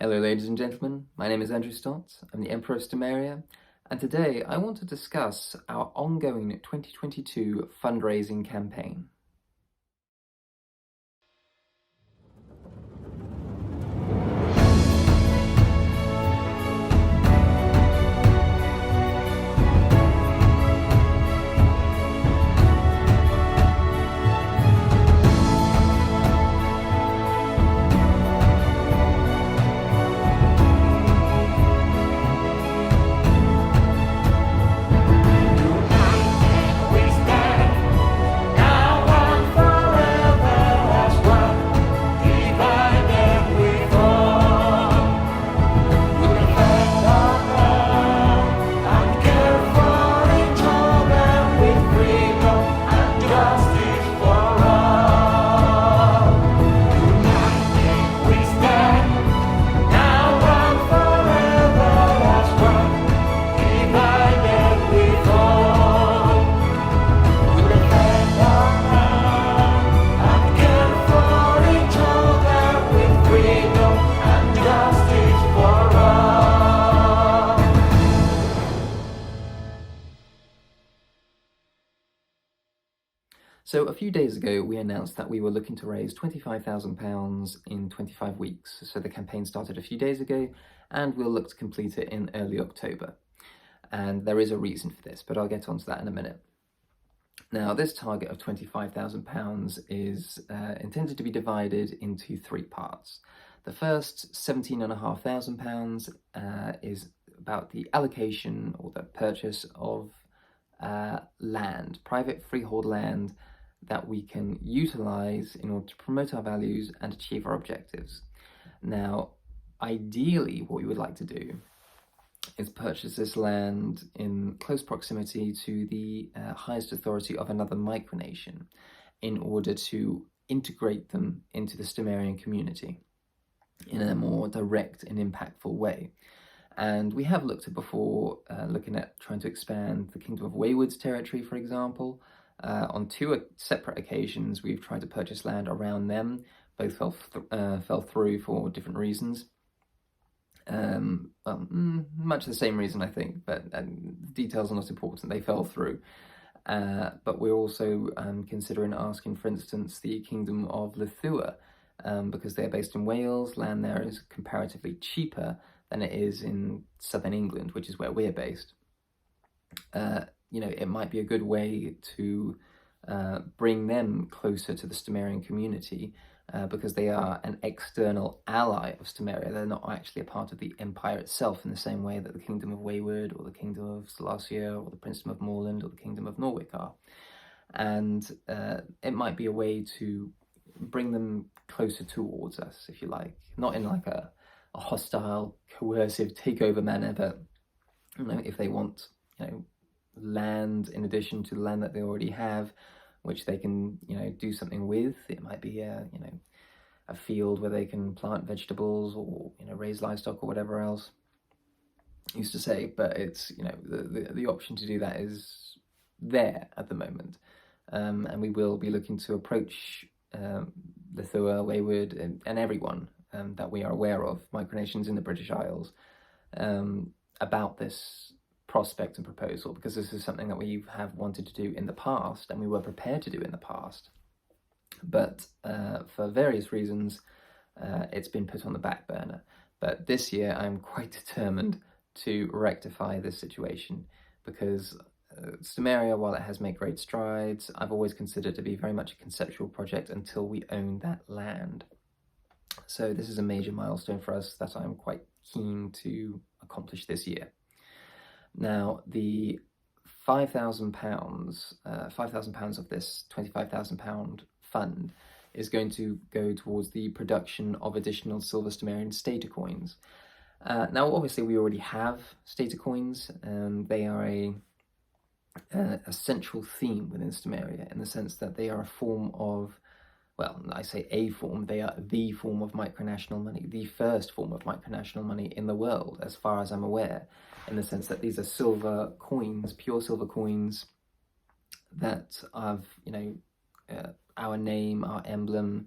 Hello ladies and gentlemen, my name is Andrew Stott, I'm the Emperor of Stomaria, and today I want to discuss our ongoing 2022 fundraising campaign. So a few days ago, we announced that we were looking to raise £25,000 in 25 weeks. So the campaign started a few days ago, and we'll look to complete it in early October. And there is a reason for this, but I'll get onto that in a minute. Now, this target of £25,000 is intended to be divided into three parts. The first £17,500 is about the allocation or the purchase of land, private freehold land, that we can utilize in order to promote our values and achieve our objectives. Now, ideally, what we would like to do is purchase this land in close proximity to the highest authority of another micronation in order to integrate them into the Stomarian community in a more direct and impactful way. And we have looked at before, looking at trying to expand the Kingdom of Wayward's territory, for example. On two separate occasions, we've tried to purchase land around them. Both fell through for different reasons. Much the same reason, I think, but details are not important. They fell through. But we're also considering asking, for instance, the Kingdom of Lithua, because they're based in Wales. Land there is comparatively cheaper than it is in southern England, which is where we're based. It might be a good way to bring them closer to the Stomarian community because they are an external ally of Stomaria. They're not actually a part of the Empire itself in the same way that the Kingdom of Wayward or the Kingdom of Molossia or the Princedom of Moreland or the Kingdom of Norwich are. And it might be a way to bring them closer towards us, if you like. Not in like a hostile, coercive takeover manner, but if they want, land in addition to the land that they already have, which they can, do something with. It might be a field where they can plant vegetables or, raise livestock or whatever else. I used to say, but it's, the option to do that is there at the moment. And we will be looking to approach Lithua, Wayward, and everyone that we are aware of, Micronations in the British Isles, about this prospect and proposal, because this is something that we have wanted to do in the past and we were prepared to do in the past, but for various reasons it's been put on the back burner. But this year I'm quite determined to rectify this situation, because Stomaria, while it has made great strides, I've always considered to be very much a conceptual project until we own that land. So this is a major milestone for us that I'm quite keen to accomplish this year. Now, the £5,000 of this £25,000 fund is going to go towards the production of additional silver Stomarian stater coins. Now, obviously, we already have stater coins, and they are a central theme within Stomaria, in the sense that they are a form of, well, I say a form, they are the form of micronational money, the first form of micronational money in the world, as far as I'm aware, in the sense that these are silver coins, pure silver coins that have, our name, our emblem,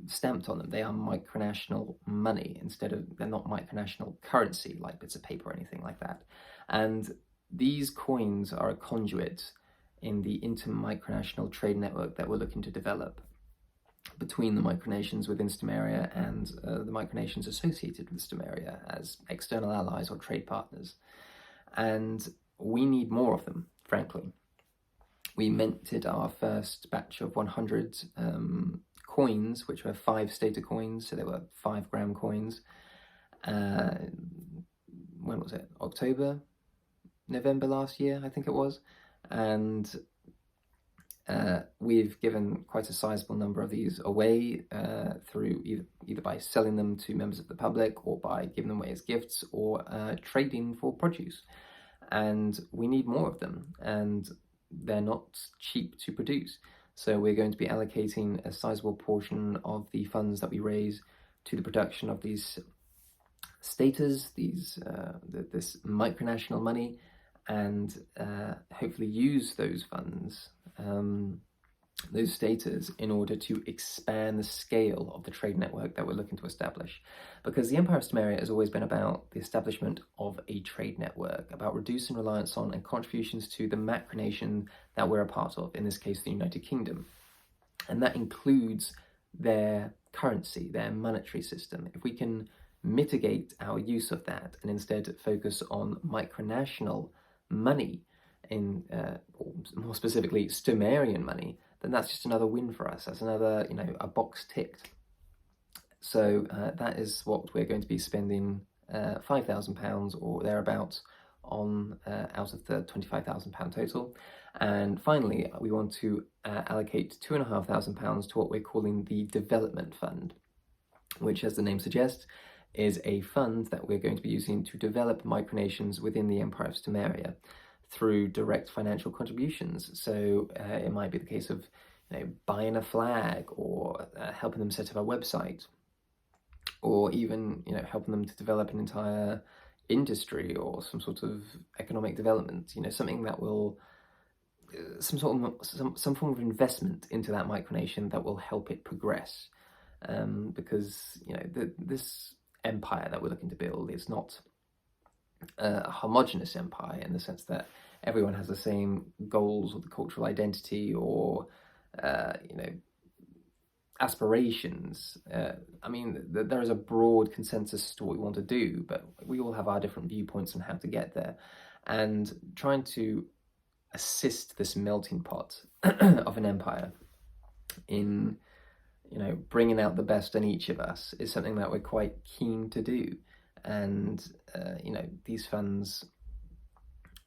stamped on them. They are micronational money they're not micronational currency like bits of paper or anything like that. And these coins are a conduit in the inter-micronational trade network that we're looking to develop between the Micronations within Stomaria and the Micronations associated with Stomaria as external allies or trade partners. And we need more of them, frankly. We minted our first batch of 100 coins, which were 5 stater coins, so they were 5-gram coins. When was it? November last year, I think it was. And we've given quite a sizable number of these away through either by selling them to members of the public or by giving them away as gifts or trading for produce. And we need more of them, and they're not cheap to produce. So we're going to be allocating a sizable portion of the funds that we raise to the production of these staters, this micronational money, and hopefully use those funds, those staters, in order to expand the scale of the trade network that we're looking to establish. Because the Empire of Stomaria has always been about the establishment of a trade network, about reducing reliance on and contributions to the macronation that we're a part of, in this case the United Kingdom. And that includes their currency, their monetary system. If we can mitigate our use of that and instead focus on micronational money, or more specifically Stomarian money, then that's just another win for us. That's another, a box ticked. So that is what we're going to be spending £5,000 or thereabouts on out of the £25,000 total. And finally, we want to allocate £2,500 to what we're calling the Development Fund, which, as the name suggests, is a fund that we're going to be using to develop micronations within the Empire of Stomaria through direct financial contributions. So it might be the case of buying a flag, or helping them set up a website, or even helping them to develop an entire industry or some sort of economic development. Something that will some form of investment into that micronation that will help it progress. Because this empire that we're looking to build is not a homogenous empire in the sense that everyone has the same goals or the cultural identity or aspirations. There is a broad consensus as to what we want to do, but we all have our different viewpoints on how to get there. And trying to assist this melting pot of an empire in bringing out the best in each of us is something that we're quite keen to do. And, these funds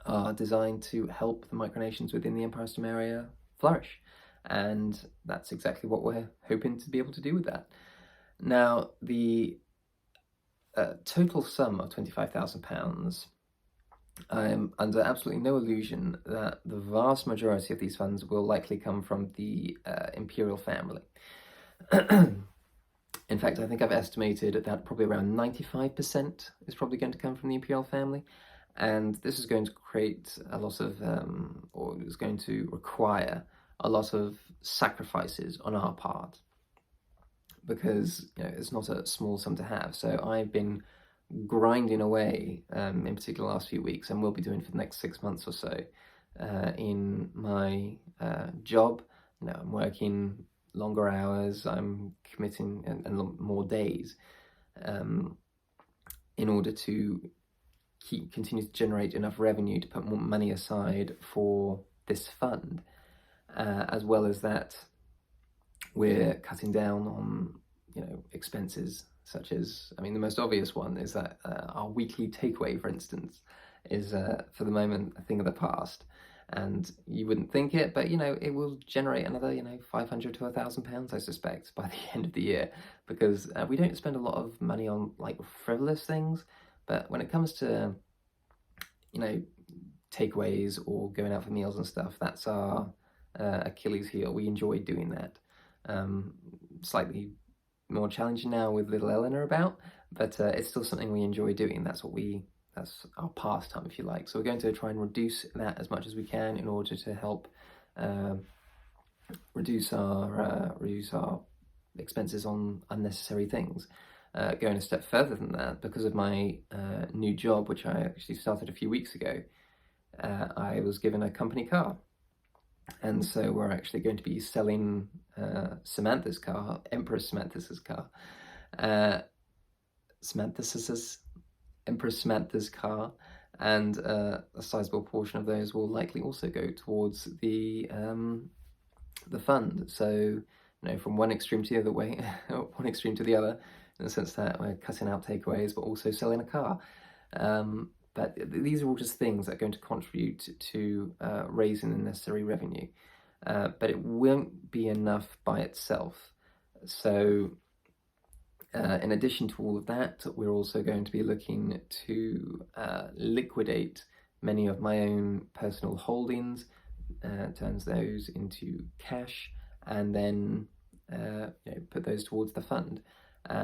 are designed to help the micronations within the Empire of Stomaria flourish. And that's exactly what we're hoping to be able to do with that. Now, the total sum of £25,000, I'm under absolutely no illusion that the vast majority of these funds will likely come from the imperial family. In fact, I think I've estimated that probably around 95% is probably going to come from the imperial family, and this is going to create a lot of, or is going to require a lot of sacrifices on our part, because it's not a small sum to have. So I've been grinding away, in particular the last few weeks, and will be doing for the next 6 months or so, in my job. I'm working longer hours, I'm committing and more days in order to continue to generate enough revenue to put more money aside for this fund. As well as that, we're cutting down on expenses, such as, the most obvious one is that our weekly takeaway, for instance, is for the moment a thing of the past. And you wouldn't think it, but it will generate another £500 to £1,000, I suspect, by the end of the year, because we don't spend a lot of money on frivolous things, but when it comes to takeaways or going out for meals and stuff, that's our Achilles heel. We enjoy doing that. Slightly more challenging now with little Eleanor about, but it's still something we enjoy doing. That's our pastime, if you like. So we're going to try and reduce that as much as we can in order to help reduce our expenses on unnecessary things. Going a step further than that, because of my new job, which I actually started a few weeks ago, I was given a company car. And so we're actually going to be selling Samantha's car, Empress Samantha's car. Empress Samantha's car, and a sizable portion of those will likely also go towards the fund. So, from one extreme to the other way, one extreme to the other, in the sense that we're cutting out takeaways, but also selling a car. But these are all just things that are going to contribute to raising the necessary revenue. But it won't be enough by itself. So in addition to all of that, we're also going to be looking to liquidate many of my own personal holdings, turns those into cash, and then put those towards the fund.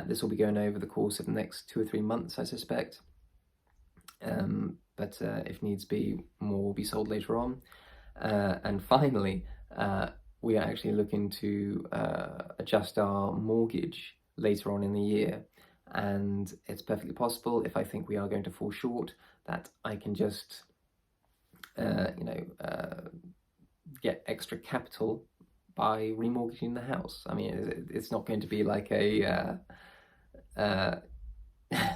This will be going over the course of the next 2 or 3 months, I suspect. But if needs be, more will be sold later on. And finally, we are actually looking to adjust our mortgage later on in the year. And it's perfectly possible, if I think we are going to fall short, that I can just, get extra capital by remortgaging the house. I mean, it's not going to be like a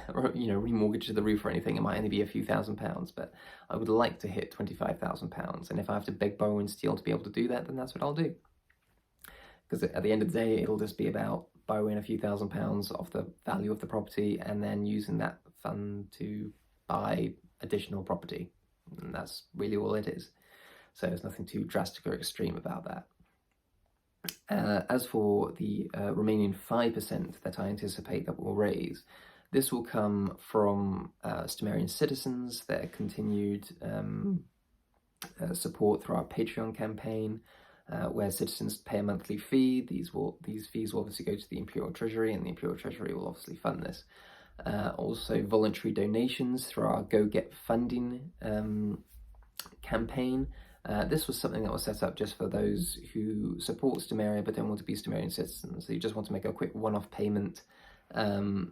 remortgage to the roof or anything. It might only be a few £1,000s, but I would like to hit £25,000. And if I have to beg, borrow and steal to be able to do that, then that's what I'll do. Because at the end of the day, it'll just be about borrowing a few £1,000s off the value of the property and then using that fund to buy additional property. And that's really all it is. So there's nothing too drastic or extreme about that. As for the remaining 5% that I anticipate that we'll raise, this will come from Stomarian citizens, their continued support through our Patreon campaign, where citizens pay a monthly fee. These fees will obviously go to the Imperial Treasury, and the Imperial Treasury will obviously fund this. Also voluntary donations through our Go Get Funding campaign. This was something that was set up just for those who support Stomaria but don't want to be Stomarian citizens. So you just want to make a quick one-off payment and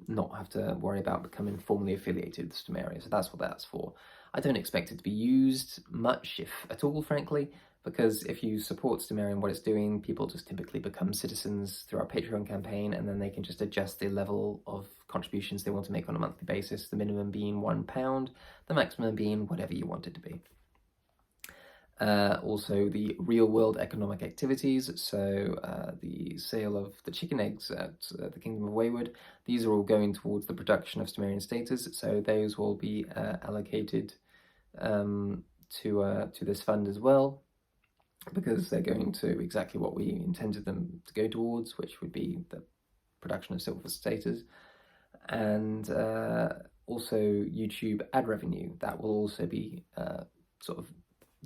not have to worry about becoming formally affiliated with Stomaria. So that's what that's for. I don't expect it to be used much, if at all, frankly, because if you support Stomaria and what it's doing, people just typically become citizens through our Patreon campaign, and then they can just adjust the level of contributions they want to make on a monthly basis, the minimum being £1, the maximum being whatever you want it to be. Also the real-world economic activities, so the sale of the chicken eggs at the Kingdom of Wayward, these are all going towards the production of Stomarian status, so those will be allocated to this fund as well, because they're going to exactly what we intended them to go towards, which would be the production of silver status. And also YouTube ad revenue, that will also be sort of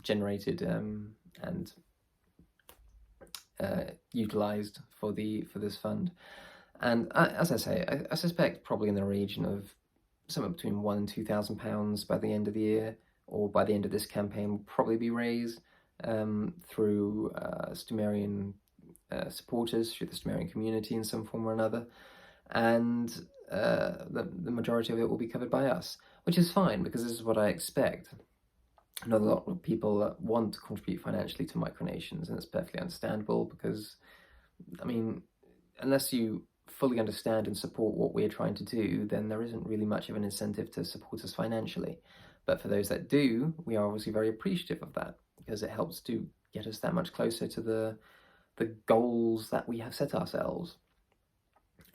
generated and utilized for this fund. And as I say, I suspect probably in the region of somewhere between £1,000 and £2,000 by the end of the year, or by the end of this campaign, will probably be raised through Stomarian supporters, through the Stomarian community in some form or another, and the majority of it will be covered by us, which is fine, because this is what I expect. I know a lot of people want to contribute financially to Micronations, and it's perfectly understandable, because, I mean, unless you fully understand and support what we're trying to do, then there isn't really much of an incentive to support us financially. But for those that do, we are obviously very appreciative of that, because it helps to get us that much closer to the goals that we have set ourselves.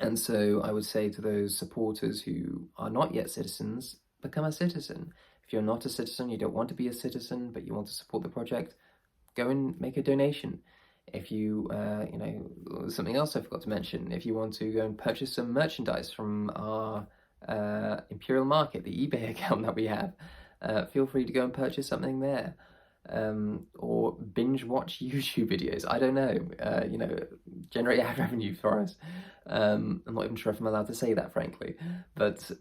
And so I would say to those supporters who are not yet citizens, become a citizen. If you're not a citizen, you don't want to be a citizen, but you want to support the project, go and make a donation. If you, something else I forgot to mention, if you want to go and purchase some merchandise from our Imperial Market, the eBay account that we have, feel free to go and purchase something there. Or binge watch YouTube videos. I don't know, generate ad revenue for us. I'm not even sure if I'm allowed to say that, frankly, but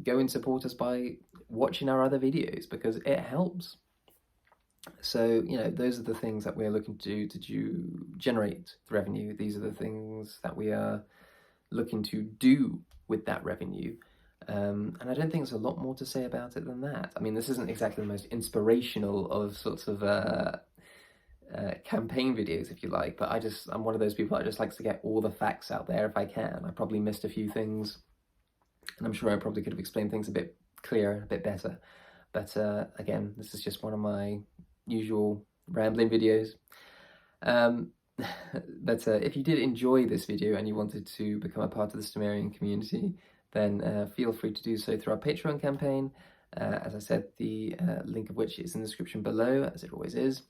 go and support us by watching our other videos, because it helps. So, you know, those are the things that we're looking to do to generate the revenue. These are the things that we are looking to do with that revenue. And I don't think there's a lot more to say about it than that. I mean, this isn't exactly the most inspirational of sorts of campaign videos, if you like, but I'm one of those people that just likes to get all the facts out there if I can. I probably missed a few things, and I'm sure I probably could have explained things a bit clearer, a bit better. But again, this is just one of my usual rambling videos. But if you did enjoy this video and you wanted to become a part of the Stomarian community, then feel free to do so through our Patreon campaign. As I said, the link of which is in the description below, as it always is,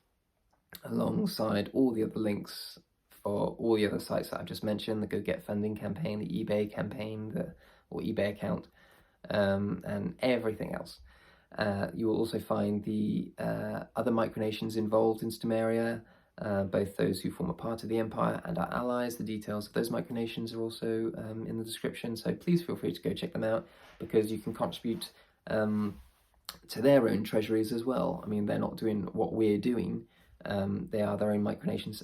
alongside all the other links for all the other sites that I've just mentioned, the Go Get Funding campaign, the eBay campaign, or eBay account, and everything else. You will also find the other micronations involved in Stomaria, both those who form a part of the Empire and our allies. The details of those micronations are also in the description, so please feel free to go check them out, because you can contribute to their own treasuries as well. I mean, they're not doing what we're doing. They are their own micronations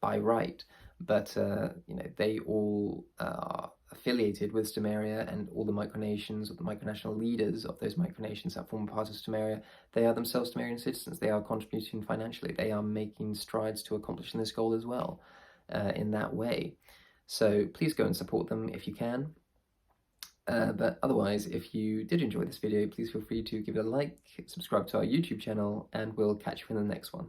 by right, but you know, they all are affiliated with Stomaria, and all the micronations, or the micronational leaders of those micronations that form part of Stomaria, they are themselves Stomarian citizens. They are contributing financially. They are making strides to accomplishing this goal as well in that way. So please go and support them if you can. But otherwise, if you did enjoy this video, please feel free to give it a like, subscribe to our YouTube channel, and we'll catch you in the next one.